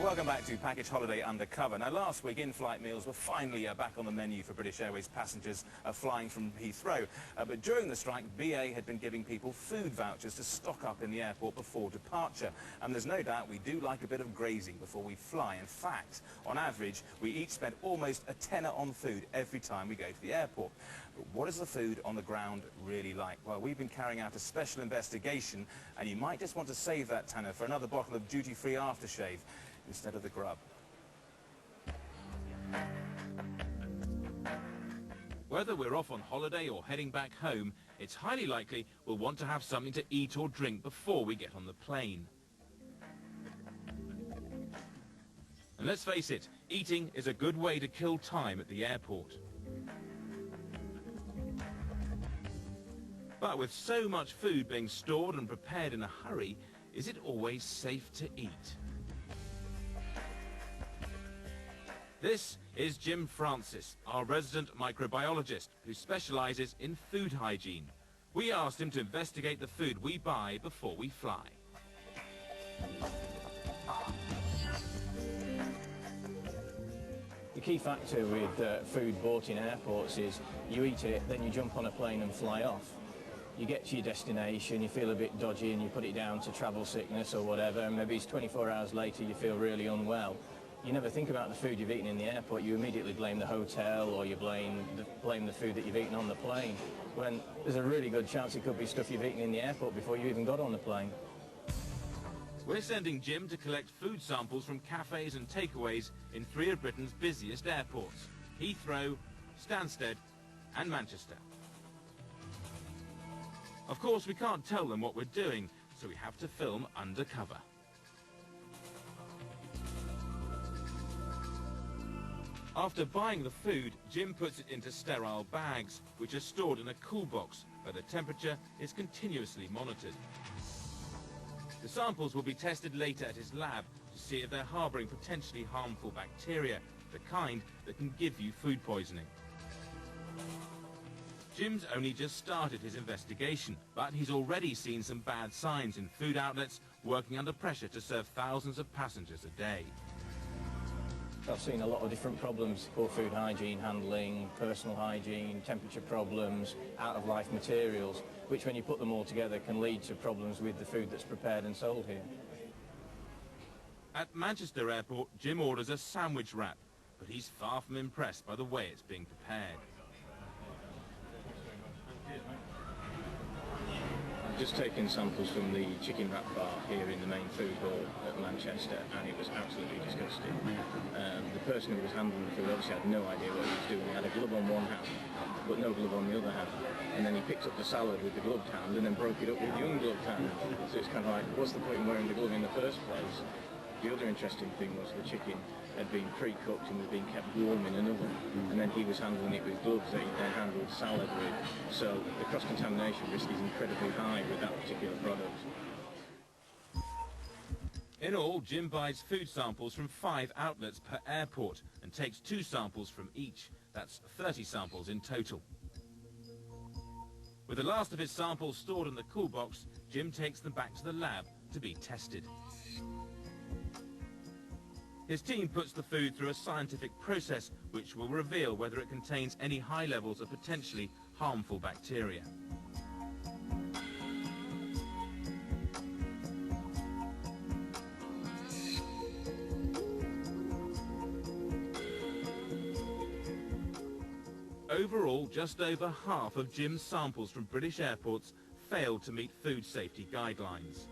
Welcome back to Package Holiday Undercover. Now, last week, in-flight meals were finally back on the menu for British Airways passengers flying from Heathrow. But during the strike, BA had been giving people food vouchers to stock up in the airport before departure. And there's no doubt we do like a bit of grazing before we fly. In fact, on average, we each spend almost a tenner on food every time we go to the airport. But what is the food on the ground really like? Well, we've been carrying out a special investigation, and you might just want to save that tenner for another bottle of duty-free aftershave instead of the grub. Whether we're off on holiday or heading back home, it's highly likely we'll want to have something to eat or drink before we get on the plane. And let's face it, eating is a good way to kill time at the airport. But with so much food being stored and prepared in a hurry, is it always safe to eat? This is Jim Francis, our resident microbiologist who specialises in food hygiene. We asked him to investigate the food we buy before we fly. The key factor with food bought in airports is you eat it, then you jump on a plane and fly off. You get to your destination, you feel a bit dodgy and you put it down to travel sickness or whatever, and maybe it's 24 hours later you feel really unwell. You never think about the food you've eaten in the airport. You immediately blame the hotel or you blame the food that you've eaten on the plane, when there's a really good chance it could be stuff you've eaten in the airport before you even got on the plane. We're sending Jim to collect food samples from cafes and takeaways in 3 of Britain's busiest airports: Heathrow, Stansted and Manchester. Of course, we can't tell them what we're doing, so we have to film undercover. After buying the food, Jim puts it into sterile bags, which are stored in a cool box, where the temperature is continuously monitored. The samples will be tested later at his lab to see if they're harbouring potentially harmful bacteria, the kind that can give you food poisoning. Jim's only just started his investigation, but he's already seen some bad signs in food outlets working under pressure to serve thousands of passengers a day. I've seen a lot of different problems: poor food hygiene handling, personal hygiene, temperature problems, out-of-life materials, which when you put them all together can lead to problems with the food that's prepared and sold here. At Manchester Airport, Jim orders a sandwich wrap, but he's far from impressed by the way it's being prepared. I've just taken samples from the chicken wrap bar here in the main food hall at Manchester, and it was absolutely disgusting. The person who was handling the food obviously had no idea what he was doing. He had a glove on one hand, but no glove on the other hand. And then he picked up the salad with the gloved hand and then broke it up with the ungloved hand. So it's kind of like, what's the point in wearing the glove in the first place? The other interesting thing was the chicken had been pre-cooked and was being kept warm in an oven, and then he was handling it with gloves that he then handled salad with. So the cross-contamination risk is incredibly high with that particular product. In all, Jim buys food samples from 5 outlets per airport and takes 2 samples from each. That's 30 samples in total. With the last of his samples stored in the cool box, Jim takes them back to the lab to be tested. His team puts the food through a scientific process which will reveal whether it contains any high levels of potentially harmful bacteria. Overall, just over half of Jim's samples from British airports failed to meet food safety guidelines.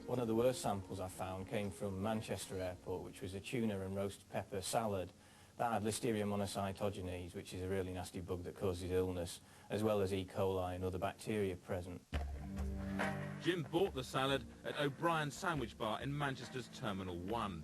One of the worst samples I found came from Manchester Airport, which was a tuna and roast pepper salad that had Listeria monocytogenes, which is a really nasty bug that causes illness, as well as E. coli and other bacteria present. Jim bought the salad at O'Brien's Sandwich Bar in Manchester's Terminal 1.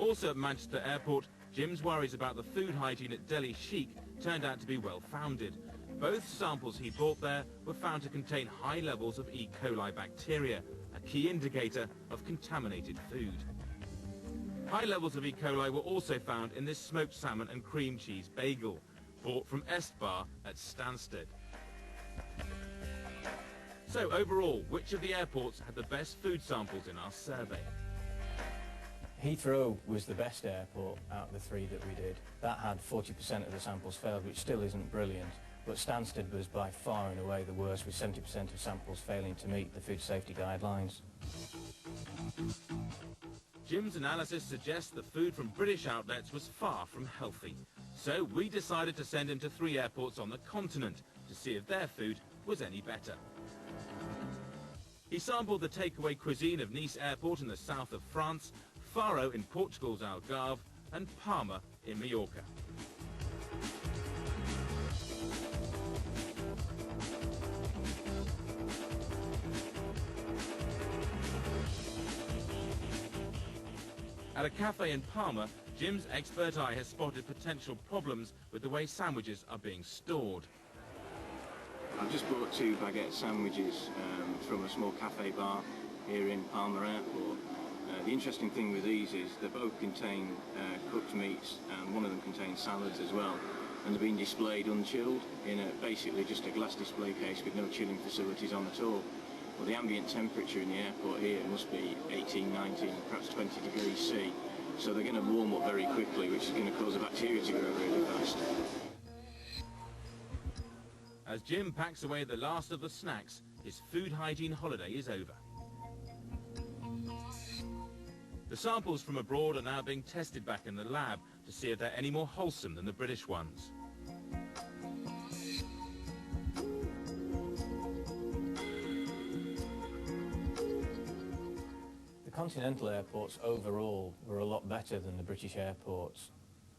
Also at Manchester Airport, Jim's worries about the food hygiene at Delhi Chic turned out to be well-founded. Both samples he bought there were found to contain high levels of E. coli bacteria, a key indicator of contaminated food. High levels of E. coli were also found in this smoked salmon and cream cheese bagel, bought from Bar at Stansted. So overall, which of the airports had the best food samples in our survey? Heathrow was the best airport out of the three that we did. That had 40% of the samples failed, which still isn't brilliant. But Stansted was by far and away the worst, with 70% of samples failing to meet the food safety guidelines. Jim's analysis suggests the food from British outlets was far from healthy. So we decided to send him to 3 airports on the continent to see if their food was any better. He sampled the takeaway cuisine of Nice Airport in the south of France, Faro in Portugal's Algarve, and Palma in Mallorca. At a cafe in Palma, Jim's expert eye has spotted potential problems with the way sandwiches are being stored. I've just bought 2 baguette sandwiches from a small cafe bar here in Palma Airport. The interesting thing with these is they both contain cooked meats, and one of them contains salads as well, and they're being displayed unchilled in basically just a glass display case with no chilling facilities on at all. Well, the ambient temperature in the airport here must be 18, 19, perhaps 20 degrees C, so they're going to warm up very quickly, which is going to cause the bacteria to grow really fast. As Jim packs away the last of the snacks, his food hygiene holiday is over. The samples from abroad are now being tested back in the lab to see if they're any more wholesome than the British ones. The continental airports overall were a lot better than the British airports.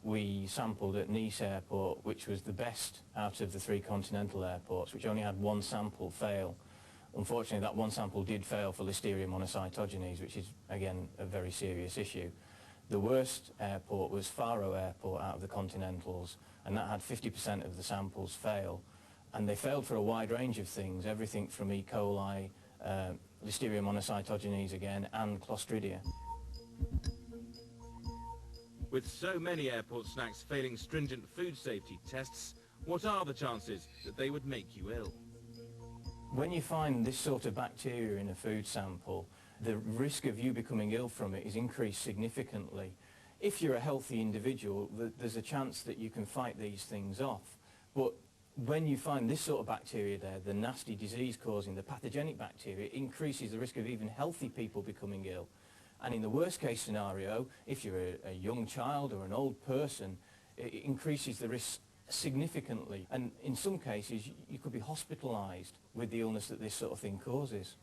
We sampled at Nice Airport, which was the best out of the 3 continental airports, which only had 1 sample fail. Unfortunately, that 1 sample did fail for Listeria monocytogenes, which is, again, a very serious issue. The worst airport was Faro Airport out of the continentals, and that had 50% of the samples fail. And they failed for a wide range of things, everything from E. coli, Listeria monocytogenes again, and Clostridia. With so many airport snacks failing stringent food safety tests, what are the chances that they would make you ill? When you find this sort of bacteria in a food sample, the risk of you becoming ill from it is increased significantly. If you're a healthy individual, there's a chance that you can fight these things off. But when you find this sort of bacteria there, the nasty disease-causing, the pathogenic bacteria, it increases the risk of even healthy people becoming ill. And in the worst case scenario, if you're a young child or an old person, it increases the risk significantly. And in some cases, you could be hospitalised with the illness that this sort of thing causes.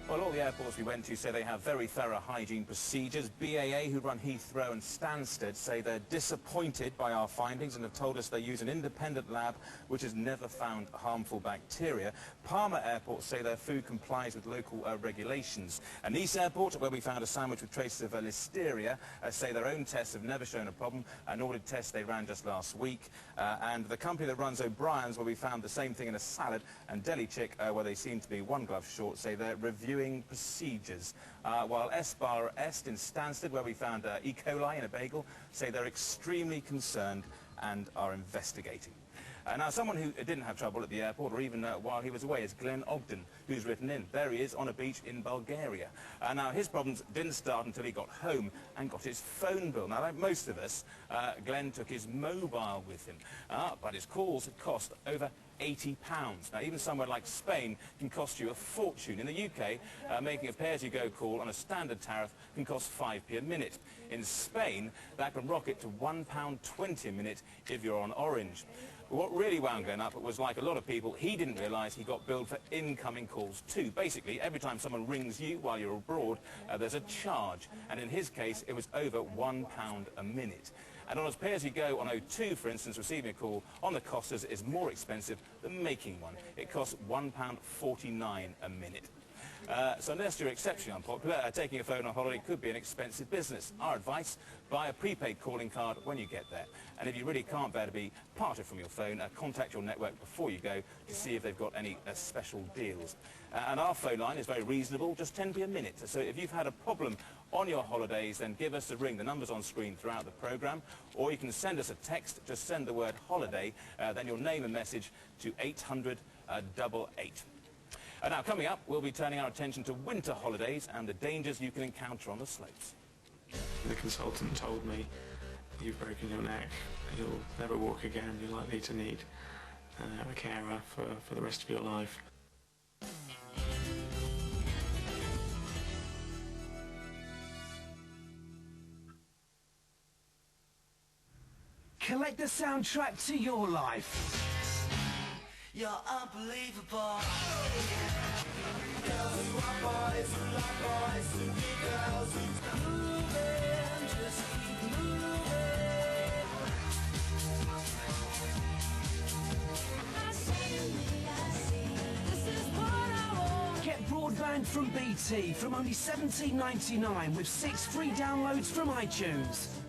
Well, all the airports we went to say they have very thorough hygiene procedures. BAA, who run Heathrow and Stansted, say they're disappointed by our findings and have told us they use an independent lab which has never found harmful bacteria. Palma Airport say their food complies with local regulations. And Nice Airport, where we found a sandwich with traces of Listeria, say their own tests have never shown a problem, an audit test they ran just last week. And the company that runs O'Brien's, where we found the same thing in a salad, and Deli Chick, where they seem to be 1 glove short, say they're reviewing procedures. While SBAA Est in Stansted, where we found E. coli in a bagel, say they're extremely concerned and are investigating. Now, someone who didn't have trouble at the airport, or even while he was away, is Glenn Ogden, who's written in. There he is on a beach in Bulgaria. Now, his problems didn't start until he got home and got his phone bill. Now, like most of us, Glenn took his mobile with him, but his calls had cost over £80. Now, even somewhere like Spain can cost you a fortune. In the UK, making a pay-as-you-go call on a standard tariff can cost 5p a minute. In Spain, that can rocket to £1.20 a minute if you're on Orange. What really wound Glenn up was, like a lot of people, he didn't realise he got billed for incoming calls too. Basically, every time someone rings you while you're abroad, there's a charge. And in his case, it was over £1 a minute. And on his pay-as-you-go on O2, for instance, receiving a call on the Costas is more expensive than making one. It costs £1.49 a minute. So unless you're exceptionally unpopular, taking a phone on holiday could be an expensive business. Our advice, buy a prepaid calling card when you get there. And if you really can't bear to be parted from your phone, contact your network before you go to see if they've got any special deals. And our phone line is very reasonable, just 10p a minute. So if you've had a problem on your holidays, then give us a ring. The number's on screen throughout the programme. Or you can send us a text, just send the word holiday, then your name and message to 800 88. Now, coming up, we'll be turning our attention to winter holidays and the dangers you can encounter on the slopes. The consultant told me, you've broken your neck, you'll never walk again, you're likely to need a carer for the rest of your life. Collect the soundtrack to your life. You're unbelievable. Get broadband from BT from only £17.99 with 6 free downloads from iTunes.